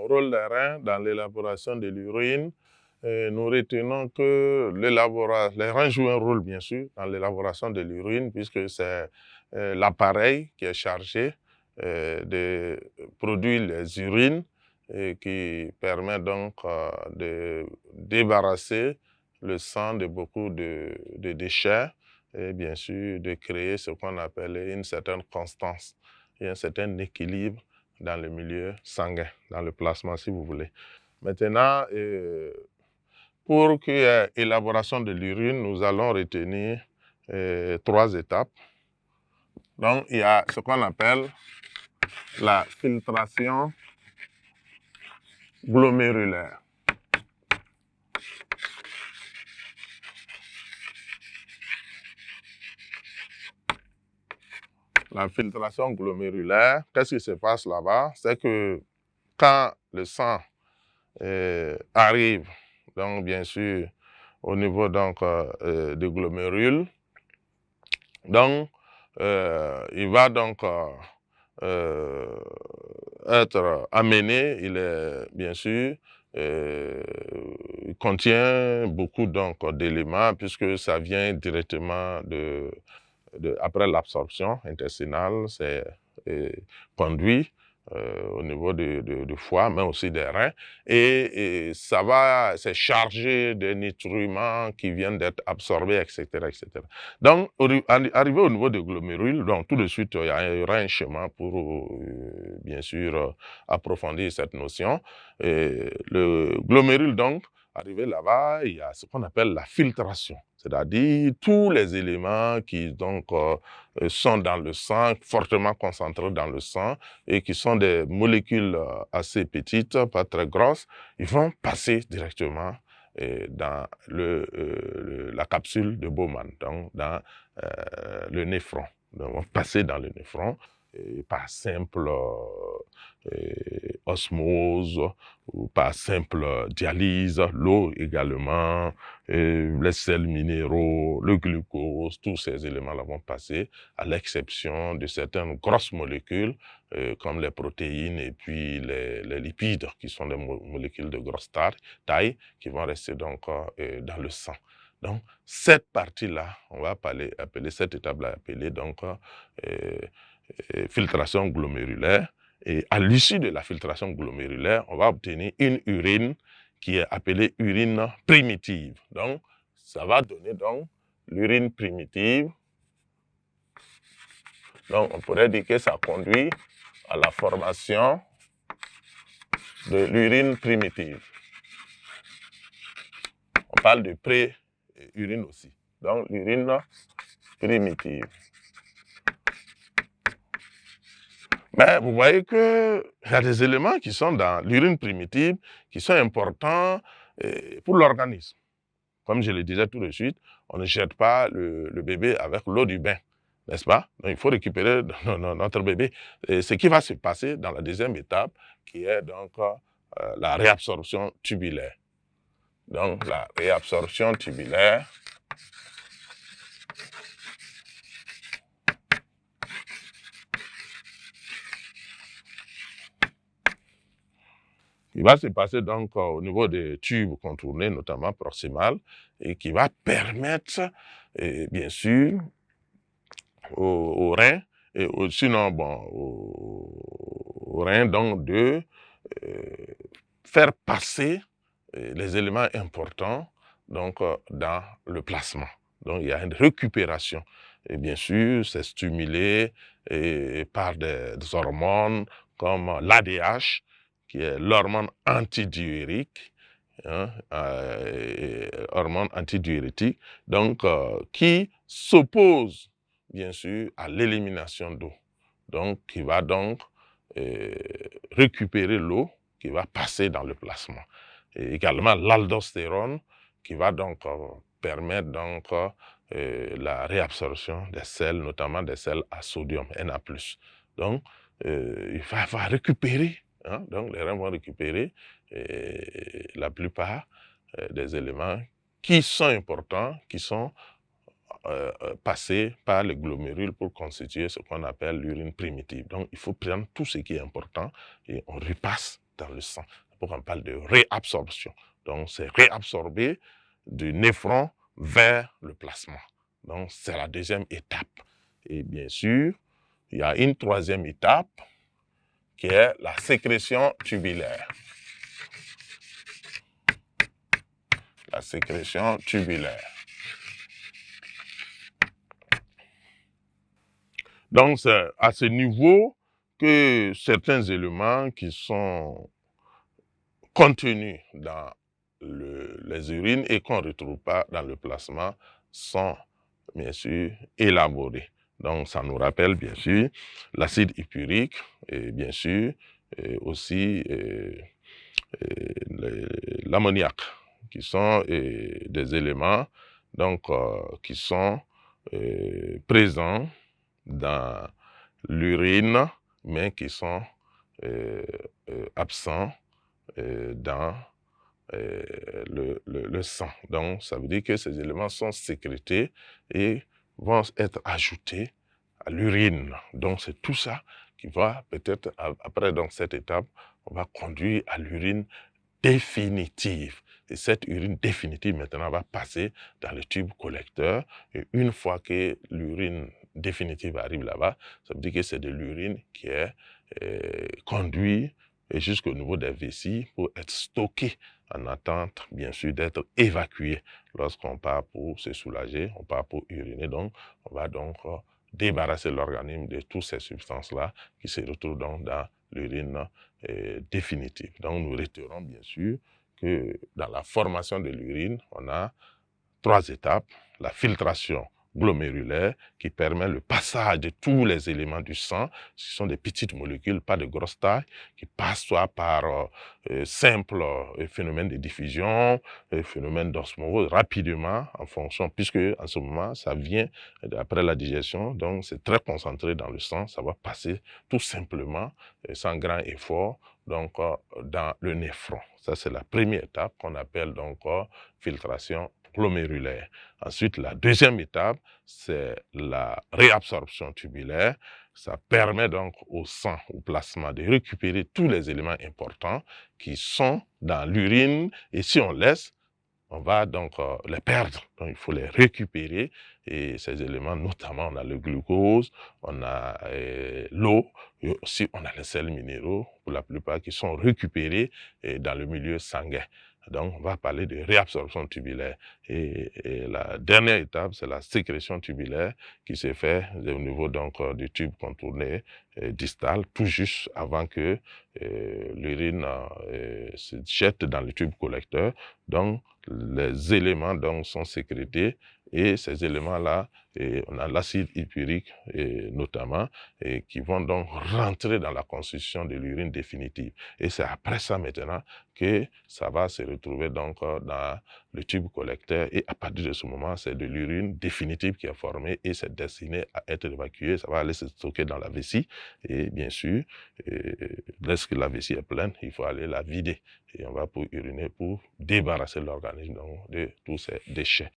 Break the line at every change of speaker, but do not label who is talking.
rôle des reins dans l'élaboration de l'urine, nous retenons que les reins jouent un rôle, bien sûr, dans l'élaboration de l'urine, puisque c'est l'appareil qui est chargé de produire les urines et qui permet donc de débarrasser le sang de beaucoup de déchets et bien sûr de créer ce qu'on appelle une certaine constance et un certain équilibre dans le milieu sanguin, dans le plasma si vous voulez. Maintenant, pour qu'il y ait élaboration de l'urine, nous allons retenir 3 étapes. Donc, il y a ce qu'on appelle la filtration glomérulaire. La filtration glomérulaire, qu'est-ce qui se passe là-bas? C'est que quand le sang arrive, donc bien sûr, au niveau donc, des glomérules, donc il va donc être amené, il est bien sûr, il contient beaucoup donc d'éléments puisque ça vient directement après l'absorption intestinale, c'est conduit au niveau du foie, mais aussi des reins, et c'est chargé de nutriments qui viennent d'être absorbés, etc., etc. Donc, arrivé au niveau des glomérules, donc tout de suite, il y aura un chemin pour, bien sûr, approfondir cette notion. Et le glomérule, donc, arrivé là-bas, il y a ce qu'on appelle la filtration, c'est-à-dire tous les éléments qui donc sont dans le sang, fortement concentrés dans le sang et qui sont des molécules assez petites, pas très grosses, ils vont passer directement dans la capsule de Bowman, donc dans le néphron. Donc, vont passer dans le néphron par simple osmose ou par simple dialyse, l'eau également, les sels minéraux, le glucose, tous ces éléments-là vont passer, à l'exception de certaines grosses molécules comme les protéines et puis les lipides, qui sont des molécules de grosse taille, qui vont rester donc dans le sang. Donc, cette partie-là, on va appeler cette étape-là, appeler donc filtration glomérulaire. Et à l'issue de la filtration glomérulaire, on va obtenir une urine qui est appelée urine primitive. Donc, ça va donner donc l'urine primitive. Donc, on pourrait dire que ça conduit à la formation de l'urine primitive. On parle de pré-urine aussi. Donc, l'urine primitive. Mais vous voyez qu'il y a des éléments qui sont dans l'urine primitive qui sont importants pour l'organisme. Comme je le disais tout de suite, on ne jette pas le bébé avec l'eau du bain, n'est-ce pas? Donc, il faut récupérer notre bébé. Et ce qui va se passer dans la deuxième étape, qui est donc la réabsorption tubulaire. Donc, la réabsorption tubulaire, il va se passer donc au niveau des tubes contournés, notamment proximales, et qui va permettre, bien sûr, aux reins, et sinon, bon, aux reins, donc, de faire passer les éléments importants donc, dans le plasma. Donc, il y a une récupération. Et bien sûr, c'est stimulé par des hormones comme l'ADH, qui est l'hormone antidiurétique, hormone antidiurétique, donc qui s'oppose bien sûr à l'élimination d'eau. Donc, qui va donc récupérer l'eau qui va passer dans le plasma. Et également l'aldostérone qui va donc permettre donc la réabsorption des sels, notamment des sels à sodium, Na+. Donc, il va récupérer, donc les reins vont récupérer la plupart des éléments qui sont importants, qui sont passés par les glomérules pour constituer ce qu'on appelle l'urine primitive. Donc, il faut prendre tout ce qui est important et on repasse dans le sang. C'est pourquoi on parle de réabsorption. Donc, c'est réabsorber du néphron vers le plasma. Donc, c'est la deuxième étape. Et bien sûr, il y a une troisième étape qui est la sécrétion tubulaire. La sécrétion tubulaire. Donc, c'est à ce niveau que certains éléments qui sont contenus dans les urines et qu'on ne retrouve pas dans le plasma sont bien sûr élaborés. Donc, ça nous rappelle bien sûr l'acide hippurique et bien sûr aussi l'ammoniac, qui sont des éléments donc, qui sont présents dans l'urine, mais qui sont absents dans le sang. Donc, ça veut dire que ces éléments sont sécrétés et vont être ajoutés à l'urine. Donc, c'est tout ça qui va peut-être, après donc, cette étape, on va conduire à l'urine définitive. Et cette urine définitive, maintenant, va passer dans le tube collecteur. Et une fois que l'urine définitive arrive là-bas, ça veut dire que c'est de l'urine qui est conduite jusqu'au niveau des vessies pour être stockée en attente, bien sûr, d'être évacuée. Lorsqu'on part pour se soulager, on part pour uriner. Donc, on va donc débarrasser l'organisme de toutes ces substances-là qui se retrouvent donc dans l'urine définitive. Donc, nous retirons bien sûr que dans la formation de l'urine, on a 3 étapes. La filtration glomérulaire qui permet le passage de tous les éléments du sang. Ce sont des petites molécules, pas de grosse taille, qui passent soit par simple phénomène de diffusion, phénomène d'osmose, rapidement en fonction, puisque en ce moment, ça vient après la digestion, donc c'est très concentré dans le sang, ça va passer tout simplement, sans grand effort, donc dans le néphron. Ça, c'est la première étape qu'on appelle donc filtration glomérulaire. Ensuite, la deuxième étape, c'est la réabsorption tubulaire. Ça permet donc au sang, au plasma, de récupérer tous les éléments importants qui sont dans l'urine. Et si on laisse, on va donc les perdre. Donc, il faut les récupérer. Et ces éléments, notamment, on a le glucose, on a l'eau, et aussi on a les sels minéraux, pour la plupart, qui sont récupérés dans le milieu sanguin. Donc, on va parler de réabsorption tubulaire. Et la dernière étape, c'est la sécrétion tubulaire qui se fait au niveau donc, du tube contourné distal, tout juste avant que l'urine se jette dans le tube collecteur. Donc, les éléments donc, sont sécrétés et ces éléments-là, on a l'acide hippurique notamment, qui vont donc rentrer dans la constitution de l'urine définitive. Et c'est après ça maintenant que ça va se retrouver donc dans le tube collecteur et à partir de ce moment, c'est de l'urine définitive qui est formée et c'est destiné à être évacué. Ça va aller se stocker dans la vessie et bien sûr, lorsque la vessie est pleine, il faut aller la vider et on va pour uriner pour débarrasser l'organisme de tous ces déchets.